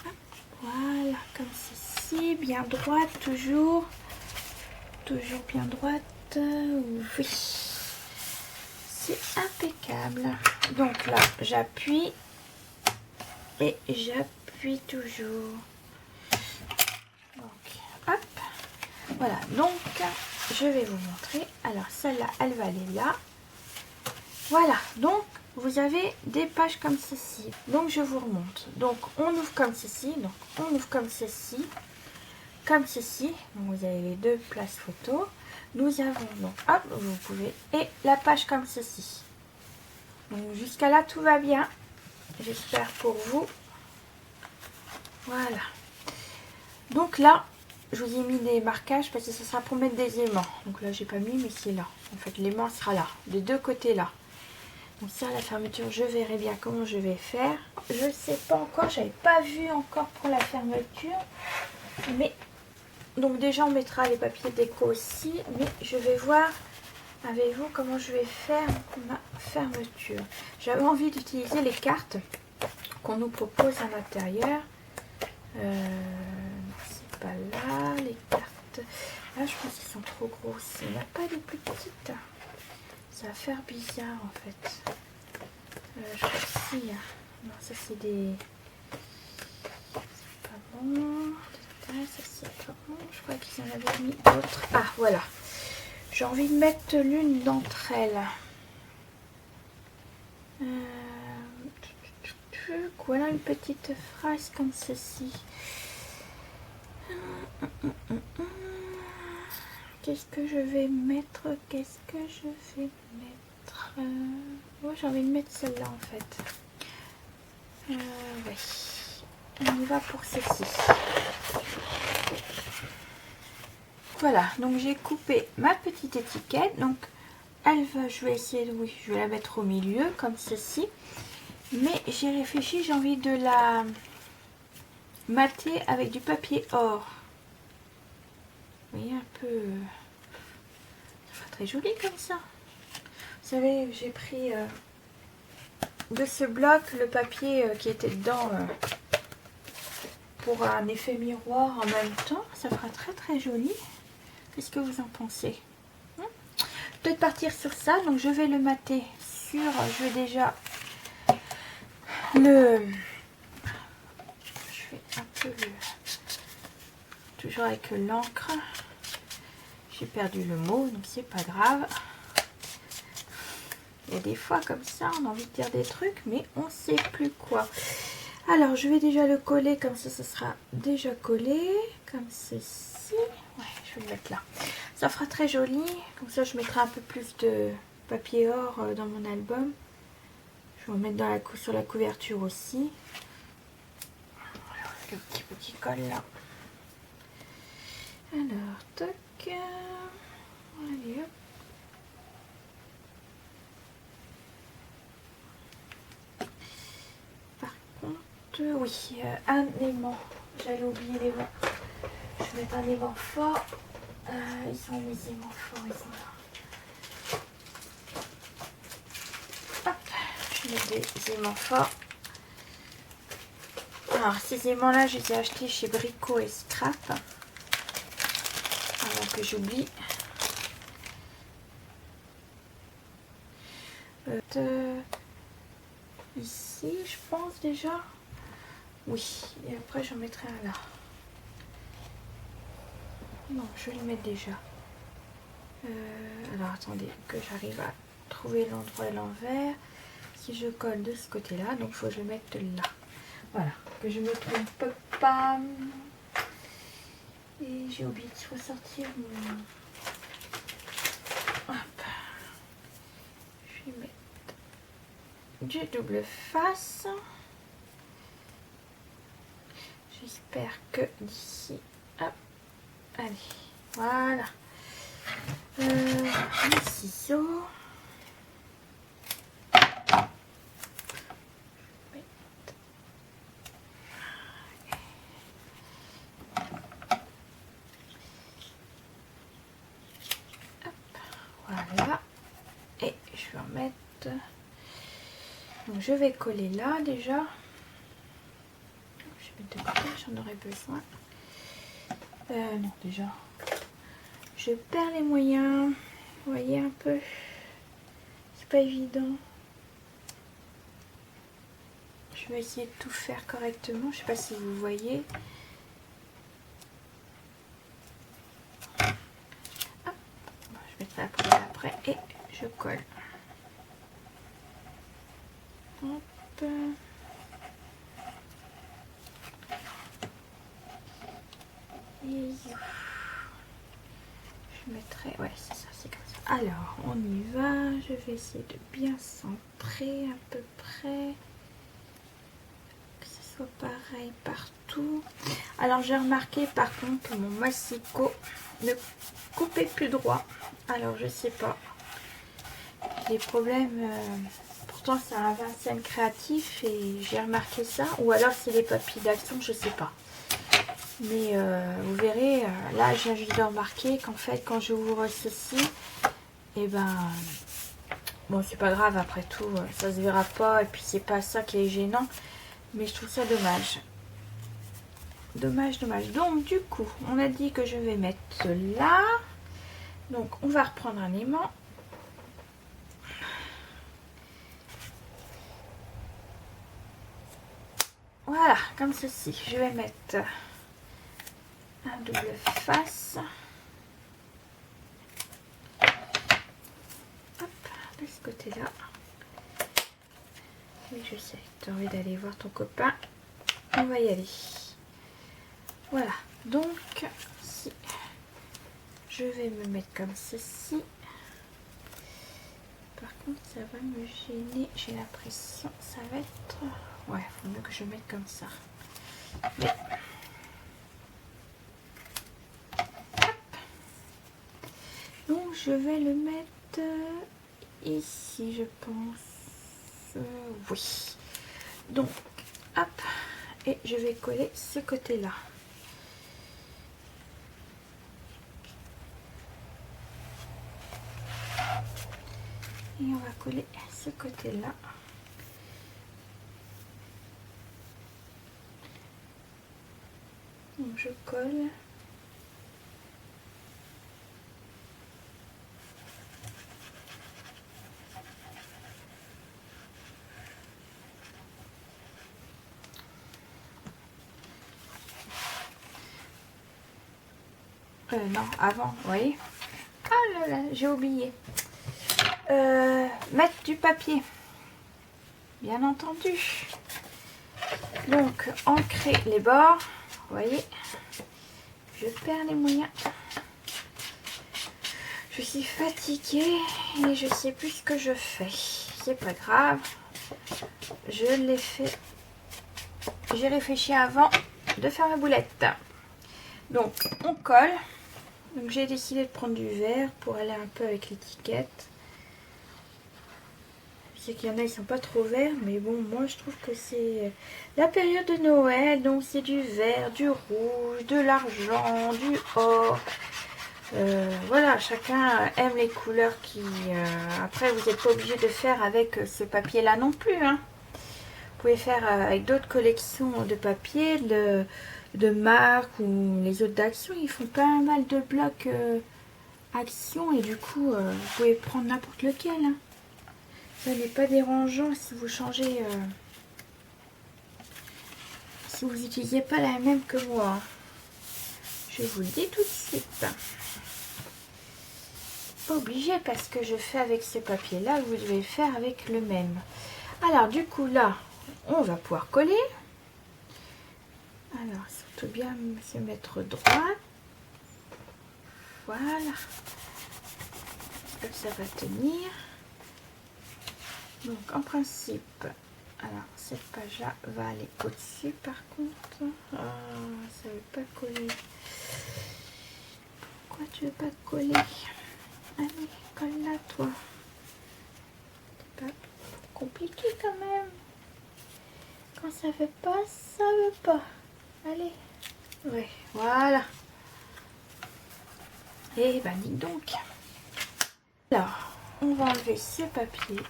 Hop. Voilà, comme ceci, bien droite toujours. Toujours bien droite. Oui. C'est impeccable. Donc là, j'appuie. Et j'appuie toujours. Donc, hop. Voilà, donc, je vais vous montrer. Alors, celle-là, elle va aller là. Voilà, donc, vous avez des pages comme ceci. Donc, je vous remonte. Donc, on ouvre comme ceci. Donc, on ouvre comme ceci. Comme ceci. Donc, vous avez les deux places photo. Nous avons, donc, hop, vous pouvez... Et la page comme ceci. Donc, jusqu'à là, tout va bien. J'espère pour vous. Voilà. Donc là, je vous ai mis des marquages parce que ça sera pour mettre des aimants. Donc là, j'ai pas mis, mais c'est là. En fait, l'aimant sera là. Des deux côtés là. Donc ça, la fermeture, je verrai bien comment je vais faire. Je sais pas encore. J'avais pas vu encore pour la fermeture. Mais, donc déjà, on mettra les papiers déco aussi. Mais je vais voir avec vous comment je vais faire ma fermeture. J'avais envie d'utiliser les cartes qu'on nous propose à l'intérieur. C'est pas là, les cartes. Là, je pense qu'ils sont trop grosses. Il n'y a pas des plus petites. Ça va faire bizarre en fait. Je crois que si. Non, ça c'est des... C'est pas bon. Ça c'est pas bon. Je crois qu'ils en avaient mis d'autres. Ah, voilà. J'ai envie de mettre l'une d'entre elles. Voilà une petite phrase comme ceci. qu'est-ce que je vais mettre? Qu'est-ce que je vais mettre? Moi j'ai envie de mettre celle-là en fait. Oui. On y va pour celle-ci. Voilà, donc j'ai coupé ma petite étiquette. Donc elle va, je vais essayer, oui, je vais la mettre au milieu comme ceci. Mais j'ai réfléchi, j'ai envie de la mater avec du papier or. Vous voyez un peu, ça fait très joli comme ça. Vous savez, j'ai pris de ce bloc le papier qui était dedans pour un effet miroir en même temps. Ça fera très très joli. Qu'est-ce que vous en pensez? Peut-être partir sur ça. Donc je vais le mater sur, je vais déjà le, je fais un peu le, toujours avec l'encre. J'ai perdu le mot, donc c'est pas grave. Il y a des fois comme ça, on a envie de dire des trucs, mais on sait plus quoi. Alors, je vais déjà le coller, comme ça, ça sera déjà collé, comme ceci. Ouais, je vais le mettre là. Ça fera très joli, comme ça, je mettrai un peu plus de papier or dans mon album. Je vais en mettre dans sur la couverture aussi. Alors, le petit colle là. Alors, toc. Allez, hop. Oui, un aimant. J'allais oublier l'aimant. Je vais mettre un aimant fort. Ils sont mes aimants forts, ils sont là. Hop, je mets des aimants forts. Alors, ces aimants-là, je les ai achetés chez Brico et Scrap. Avant que j'oublie. Ici, je pense déjà. Oui, et après j'en mettrai un là. Non, je vais le mettre déjà. Alors attendez que j'arrive à trouver l'endroit et l'envers. Si je colle de ce côté-là, donc il faut que je le mette là. Voilà, que je me trompe pas. Et j'ai oublié de ressortir mon... Hop. Je vais mettre du double face. J'espère que d'ici, hop, allez, voilà. Les ciseaux. Hop, voilà. Et je vais en mettre. Donc je vais coller là déjà. De côté, j'en aurais besoin. Non, déjà, je perds les moyens. Vous voyez un peu, c'est pas évident. Je vais essayer de tout faire correctement. Je sais pas si vous voyez. Hop. Je mettrai après et je colle. Hop. Je mettrai, ouais c'est ça, c'est comme ça. Alors on y va, je vais essayer de bien centrer à peu près, que ce soit pareil partout. Alors j'ai remarqué par contre que mon massicot ne coupait plus droit, alors je sais pas, des problèmes, pourtant c'est un Vincennes créatif et j'ai remarqué ça, ou alors c'est les papiers d'action, je sais pas. Mais vous verrez, là j'ai envie de remarquer qu'en fait quand j'ouvre ceci, et ben bon c'est pas grave, après tout ça se verra pas et puis c'est pas ça qui est gênant, mais je trouve ça dommage. Dommage. Donc du coup on a dit que je vais mettre là, donc on va reprendre un aimant. Voilà, comme ceci. Je vais mettre un double face. Hop, de ce côté-là. Oui, je sais, tu as envie d'aller voir ton copain. On va y aller. Voilà, donc si je vais me mettre comme ceci. Par contre, ça va me gêner. J'ai l'impression ça va être... Ouais, il faut mieux que je mette comme ça. Mais... Donc, je vais le mettre ici, je pense. Oui. Donc, hop. Et je vais coller ce côté-là. Et on va coller ce côté-là. Donc je colle. Non, avant, vous voyez. Ah là là, j'ai oublié. Mettre du papier. Bien entendu. Donc, ancrer les bords. Vous voyez, je perds les moyens. Je suis fatiguée et je sais plus ce que je fais. C'est pas grave. Je l'ai fait. J'ai réfléchi avant de faire ma boulette. Donc, on colle. Donc, j'ai décidé de prendre du vert pour aller un peu avec l'étiquette. Je sais qu'il y en a, ils sont pas trop verts, mais bon, moi je trouve que c'est la période de Noël, donc c'est du vert, du rouge, de l'argent, du or. Voilà, chacun aime les couleurs qui... après, vous n'êtes pas obligé de faire avec ce papier-là non plus, hein. Vous pouvez faire avec d'autres collections de papier, de marques ou les autres d'Action. Ils font pas mal de blocs Action et du coup, vous pouvez prendre n'importe lequel, hein. Ça n'est pas dérangeant si vous changez, si vous n'utilisez pas la même que moi. Je vous le dis tout de suite. Pas obligé parce que je fais avec ce papier là, vous devez le faire avec le même. Alors du coup là, on va pouvoir coller. Alors surtout bien se mettre droit. Voilà. Ça va tenir. Donc en principe, alors cette page là va aller au-dessus par contre. Ça veut pas coller. Pourquoi tu veux pas coller? Allez, colle là toi. C'est pas compliqué quand même. Quand ça veut pas, ça veut pas. Allez. Ouais, voilà. Et ben dis donc. Alors, on va enlever ce papier.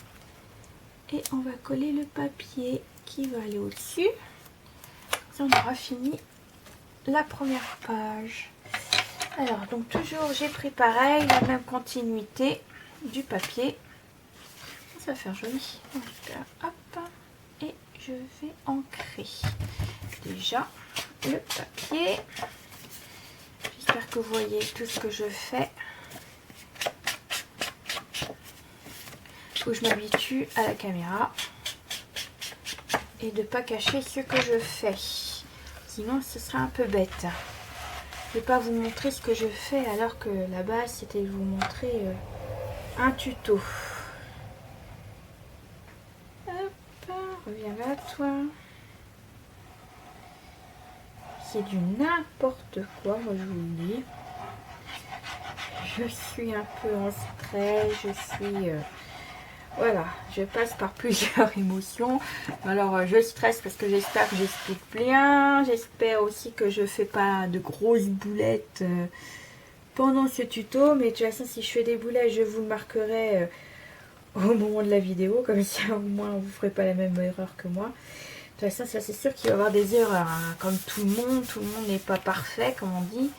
Et on va coller le papier qui va aller au-dessus. Ça, on aura fini la première page. Alors, donc toujours, j'ai pris pareil, la même continuité du papier. Ça va faire joli. Donc, hop, et je vais ancrer déjà le papier. J'espère que vous voyez tout ce que je fais. Faut que je m'habitue à la caméra et de pas cacher ce que je fais, sinon ce sera un peu bête. Je vais pas vous montrer ce que je fais alors que la base c'était de vous montrer un tuto. Hop, reviens là toi. C'est du n'importe quoi, moi je vous le dis. Je suis un peu en stress, je suis... voilà, je passe par plusieurs émotions. Alors, je stresse parce que j'espère que j'explique bien. J'espère aussi que je fais pas de grosses boulettes pendant ce tuto. Mais de toute façon, si je fais des boulettes, je vous le marquerai au moment de la vidéo. Comme ça, au moins, vous ne ferez pas la même erreur que moi. De toute façon, ça c'est sûr qu'il va y avoir des erreurs. Hein. Comme tout le monde n'est pas parfait, comme on dit.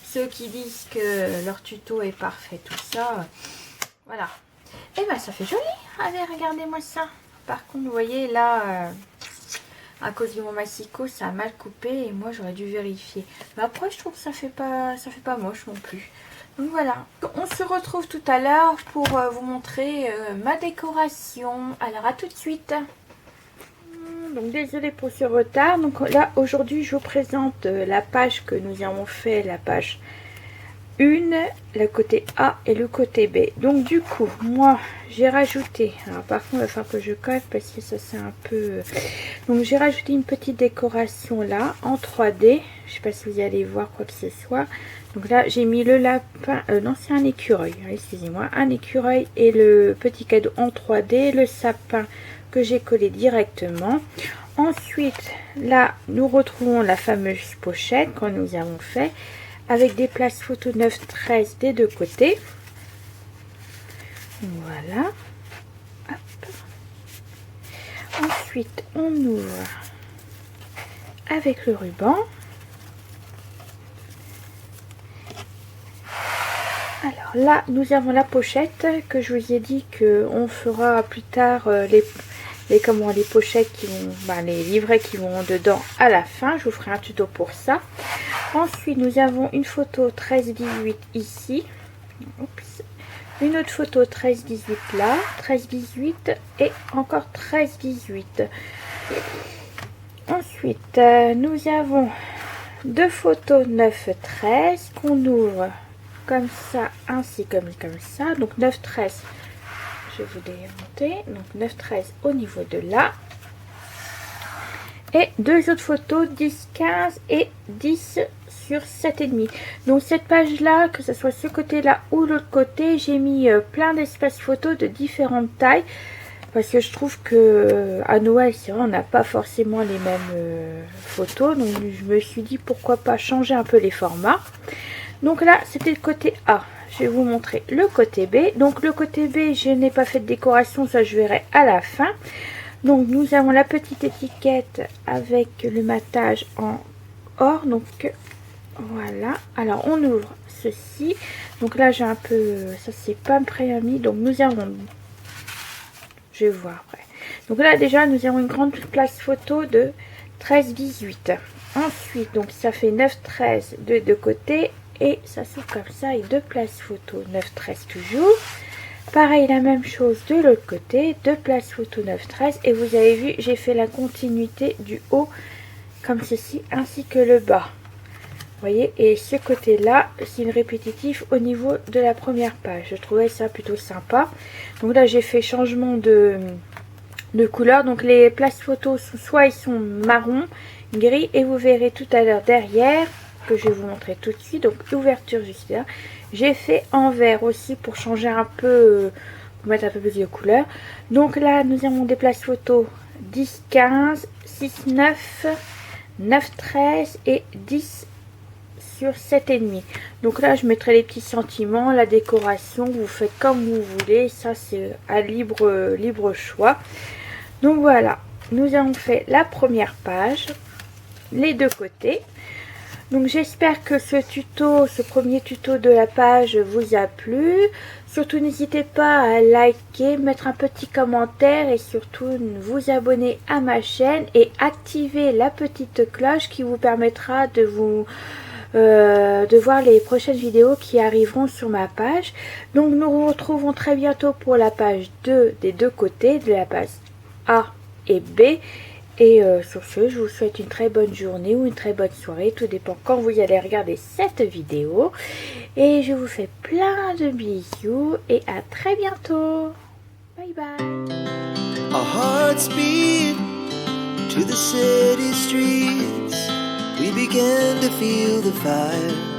Ceux qui disent que leur tuto est parfait, tout ça, voilà. Et ben ça fait joli. Allez, regardez-moi ça. Par contre, vous voyez là, à cause de mon massicot, ça a mal coupé et moi j'aurais dû vérifier. Mais après, je trouve que ça fait pas moche non plus. Donc voilà. On se retrouve tout à l'heure pour vous montrer ma décoration. Alors à tout de suite. Donc désolée pour ce retard. Donc là aujourd'hui, je vous présente la page que nous avons fait, la page le côté A et le côté B. Donc du coup, moi j'ai rajouté, alors par contre il va falloir que je colle parce que ça c'est un peu, donc j'ai rajouté une petite décoration là en 3D, je sais pas si vous allez voir quoi que ce soit. Donc là j'ai mis le lapin, non c'est un écureuil, excusez-moi, un écureuil et le petit cadeau en 3D, le sapin que j'ai collé directement. Ensuite là nous retrouvons la fameuse pochette que nous avons fait avec des places photo 9-13 des deux côtés. Voilà. Hop. Ensuite, on ouvre avec le ruban. Alors là, nous avons la pochette que je vous ai dit que on fera plus tard les pochettes qui vont, les livrets qui vont dedans à la fin. Je vous ferai un tuto pour ça. Ensuite, nous avons une photo 13-18 ici. Oups. Une autre photo 13-18 là. 13-18 et encore 13-18. Ensuite, nous avons deux photos 9-13 qu'on ouvre comme ça ainsi comme ça. Donc 9-13, je vais vous démonter. Donc 9-13 au niveau de là. Et deux autres photos 10-15 et 10 sur 7,5. Donc cette page là, que ce soit ce côté là ou l'autre côté, j'ai mis plein d'espaces photos de différentes tailles. Parce que je trouve que à Noël, c'est vrai, on n'a pas forcément les mêmes photos. Donc je me suis dit pourquoi pas changer un peu les formats. Donc là, c'était le côté A. Je vais vous montrer le côté B. Donc le côté B, je n'ai pas fait de décoration, ça je verrai à la fin. Donc nous avons la petite étiquette avec le matage en or. Donc voilà. Alors on ouvre ceci. Donc là j'ai un peu, ça c'est pas prémis. Donc nous avons, je vais voir après. Donc là déjà nous avons une grande place photo de 13-18. Ensuite donc ça fait 9-13 de deux côtés. Et ça s'ouvre comme ça et deux places photo 9-13 toujours. Pareil, la même chose de l'autre côté, deux places photo 9-13. Et vous avez vu, j'ai fait la continuité du haut comme ceci, ainsi que le bas. Vous voyez, et ce côté-là, c'est une répétitif au niveau de la première page. Je trouvais ça plutôt sympa. Donc là, j'ai fait changement de couleur. Donc les places photos, soit ils sont marron, gris. Et vous verrez tout à l'heure derrière, que je vais vous montrer tout de suite. Donc l'ouverture juste là. J'ai fait en vert aussi pour changer un peu, pour mettre un peu plus de couleur. Donc là, nous avons des places photos 10, 15, 6, 9, 9, 13 et 10 sur 7,5. Donc là, je mettrai les petits sentiments, la décoration. Vous faites comme vous voulez. Ça, c'est à libre choix. Donc voilà, nous avons fait la première page, les deux côtés. Donc j'espère que ce premier tuto de la page vous a plu. Surtout n'hésitez pas à liker, mettre un petit commentaire et surtout vous abonner à ma chaîne et activer la petite cloche qui vous permettra de voir les prochaines vidéos qui arriveront sur ma page. Donc nous nous retrouvons très bientôt pour la page 2 des deux côtés, de la page A et B. Et sur ce, je vous souhaite une très bonne journée ou une très bonne soirée. Tout dépend quand vous allez regarder cette vidéo. Et je vous fais plein de bisous et à très bientôt. Bye bye.
Our hearts beat to the city streets. We began to feel the fire.